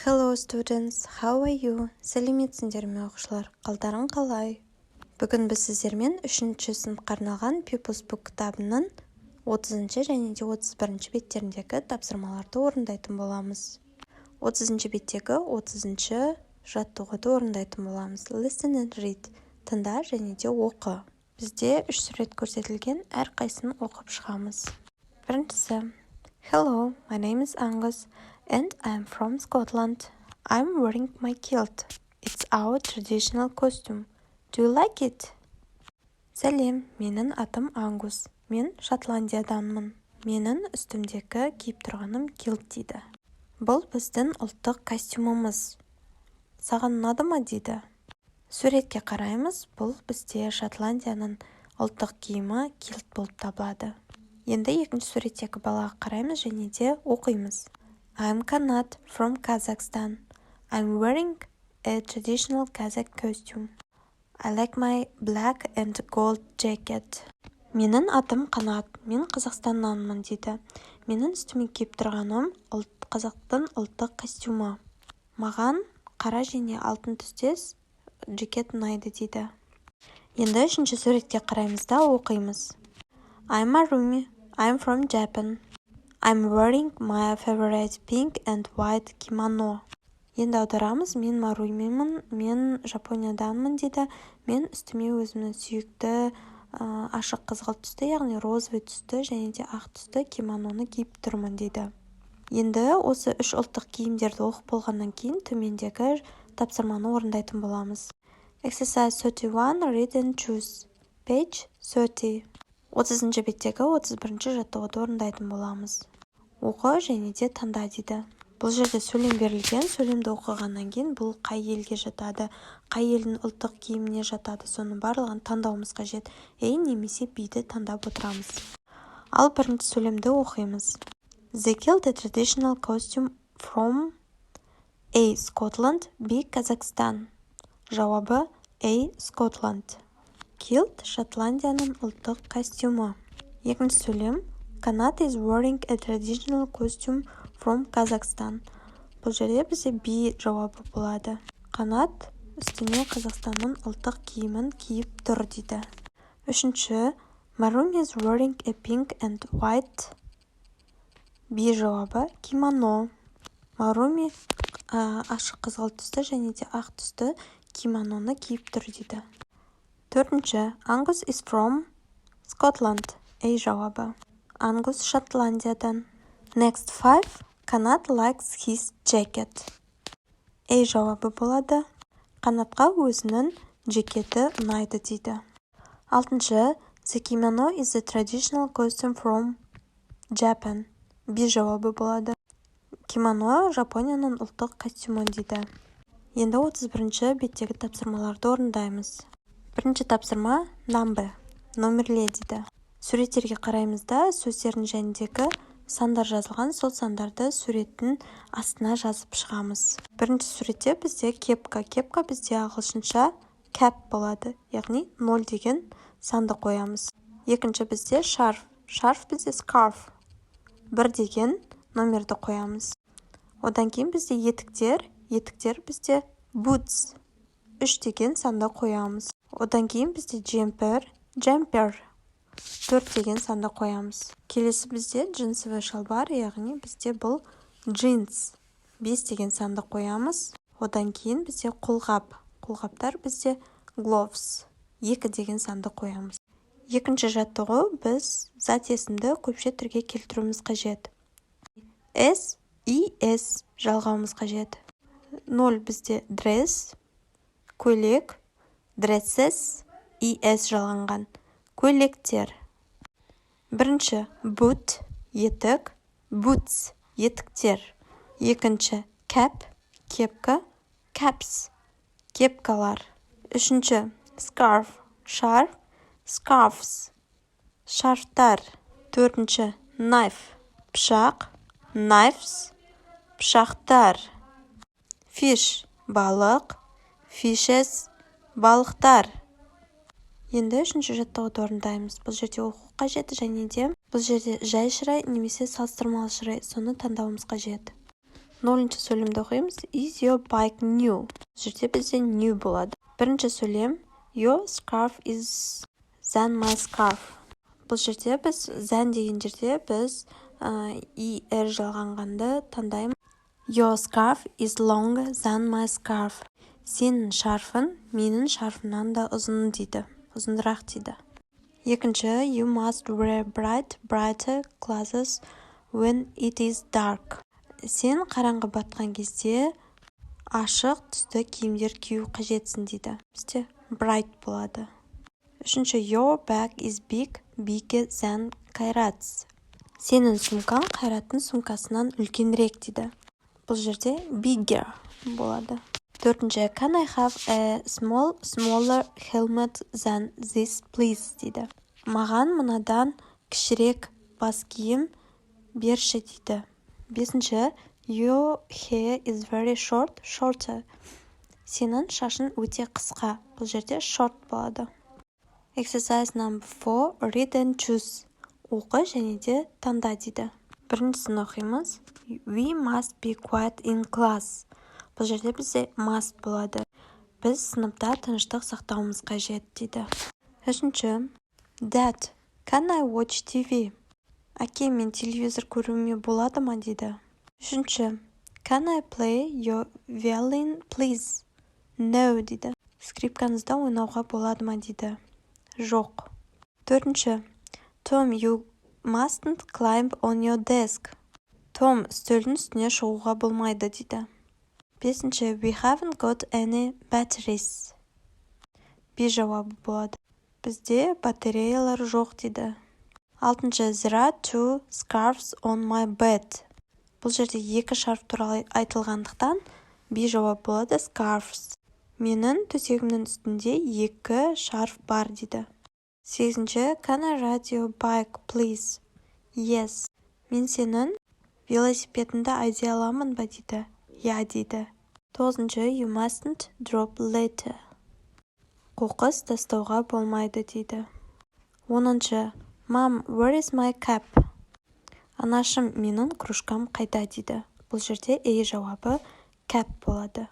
Hello students, how are you? Сәлеметсіңдер ме оқушылар? Қалдарың қалай? Бүгін біз сіздермен 3-ші сыныпқа арналған People's Book кітабының 30-ші және де 31-ші беттеріндегі тапсырмаларды орындайтын боламыз. 30-ші беттегі 30-ші жаттығуды орындайтын боламыз. Listen and read. Тыңда және де оқы. Бізде 3 сурет көрсетілген, әрқайсысын оқып шығамыз. Біріншісі. Hello, my name is Angus. And I'm from Scotland. I'm wearing my kilt. It's our traditional costume. Do you like it? Сәлем, менің атым Ангус. Мен Шотландияданмын. Менің үстімдегі киіп тұрғаным килт дейді. Бұл біздің ұлттық костюмымыз. Саған ұнады ма дейді? Суретке қараймыз, бұл бізде Шотландияның ұлттық киімі килт болып табылады. Енді екінші суреттегі балаға қараймыз және де оқимыз. I'm Kanat from Kazakhstan. I'm wearing a traditional Kazakh costume. I like my black and gold jacket. Менің атым Қанат. Мен Қазақстаннанмын дейді. Менің үстіме киіп тұрғаным қазақтың ұлттық костюмы. Маған қара және алтын түстес жакет ұнайды дейді. Енді үшінші суретке қараймыз да оқимыз. I'm Marumi. I'm from Japan. I'm wearing my favorite pink and white kimono. Енді аударамыз, мен Марумимін, мен Жапонияданмын дейді. Мен үстіме өзімнің сүйікті ашық қызғылт түсті, яғни розовый түсті және де ақ түсті кимононы киіп тұрмын дейді. Енді осы 3 ұлттық киімдерді оқып болғаннан кейін төмендегі тапсырманы орындайтын боламыз. Exercise 31, read and choose. Page 30. 30-ші беттегі 31-ші жаттығуды орындайтын боламыз. Оқы және де таңда дейді. Бұл жерде сөйлем берілген, сөйлемді оқығаннан кейін бұл қай елге жатады, қай елдің ұлттық киіміне жатады, соның барлығын таңдауымыз қажет. Немесе биді таңдап отырамыз. Ал бірінші сөйлемді оқимыз. The kilt a traditional costume from A. Scotland, B. Kazakhstan. Жауабы A. Scotland. Килт Шотландияның ұлттық костюмы. Екінші сөйлем. Kanat is wearing a traditional costume from Kazakhstan. Бұл жерде бізде B жауабы болады. Қанат үстіне Қазақстанның ұлттық киімін киіп тұр дейді. Үшінші. Marumi is wearing a pink and white. B жауабы кимоно. Marumi ашық қызғылт түсті және де ақ түсті кимононы киіп тұр дейді. Төртінші. Angus is from Scotland. A жауабы. Angus Шотландиядан. Next 5. Kanat likes his jacket. A жауабы болады. Қанатқа өзінің жакеті ұнайды дейді. Алтыншы. The kimono is a traditional costume from Japan. B жауабы болады. Кимоно Жапонияның ұлттық костюмы дейді. Енді 31-ші беттегі тапсырмаларды орындаймыз. Бірінші тапсырма number, номерле дейді. Суреттерге қараймыз да, сөздердің жәндегі сандар жазылған, сол сандарды суреттің астына жазып шығамыз. Бірінші суретте бізде кепка. Кепка бізде ағылшынша cap болады, яғни 0 деген санды қоямыз. Екінші бізде шарф. Шарф бізде scarf. 1 деген номерді қоямыз. Одан кейін бізде етіктер. Етіктер бізде boots. 3 деген санды қоямыз. Одан кейін бізде jumper. 4 деген санды қоямыз. Келесі бізде джинсовый шалбар, яғни бізде бұл jeans. 5 деген санды қоямыз. Одан кейін бізде қолғап. Қолғаптар бізде gloves. 2 деген санды қоямыз. Екінші жаттығу біз зат есімді көпше түрге келтіруіміз қажет. S, I, S жалғауымыз қажет. 0 бізде dress, көйлек, dresses, ES жалғанған. Көйлектер. Бірінші boot, етік, boots, етіктер. Екінші cap, кепка, caps, кепкалар. Үшінші scarf, шарф, scarves, шарфтар. Төртінші knife, пышақ, knives, пышақтар. Fish, балық, fishes, балықтар. Енді үшінші жаттығуды орындаймыз. Бұл жерде оқу қажет және де бұл жерде жай шырай немесе салыстырмалы шырай, соны таңдауымыз қажет. Нолыншы сөйлемді оқимыз. Is your bike new? Бұл жерде бізде new болады. Бірінші сөйлем. Your scarf is than my scarf. Бұл жерде біз than деген жерде біз er жалғанғанды таңдаймыз. Your scarf is longer than my scarf. Сенің шарфың менің шарфымнан да ұзын дейді. Ұзынырақ дейді. Екінші, you must wear brighter clothes when it is dark. Сен қараңғы батқан кезде ашық түсті киімдер кию қажетсің дейді. Бізде bright болады. Үшінші, your bag is bigger than Kairat's. Сенің сумкаң Қайраттың сумкасынан үлкенірек дейді. Бұл жерде bigger болады. Төртінші, can I have a smaller helmet than this, please, дейді. Маған мынадан кішірек бас киім берші дейді. Бесінші, your hair is very shorter. Сенің шашың өте қысқа. Бұл жерде short болады. Exercise number 4, read and choose. Оқы және де таңда дейді. Біріншісін оқимыз. We must be quiet in class. Бұл жерде бізде must болады. Біз сыныпта тыныштық сақтауымыз қажет дейді. Үшінші, Dad, can I watch TV? Әке, мен телевизор көруіме болады ма дейді. Үшінші, can I play your violin, please? No дейді. Скрипкаңызда ойнауға болады ма дейді. Жоқ. Төртінші, Tom, you mustn't climb on your desk. Том, үстелдің үстіне шығуға болмайды дейді. Бесінші, we haven't got any batteries. B жауабы болады. Бізде батареялар жоқ дейді. Алтыншы, there are 2 scarves on my bed. Бұл жерде 2 шарф туралы айтылғандықтан B жауап болады, scarves. Менің төсегімнің үстінде 2 шарф бар дейді. Сегізінші, can I ride your bike, please? Yes. Мен сенің велосипедіңді айдай аламын ба дейді. Я дейді. Тоғызыншы, you mustn't drop litter. Қоқыс тастауға болмайды дейді. Оныншы, Mom, where is my cap? Анашым, менің кружкам қайда дейді. Бұл жерде A жауабы cap болады.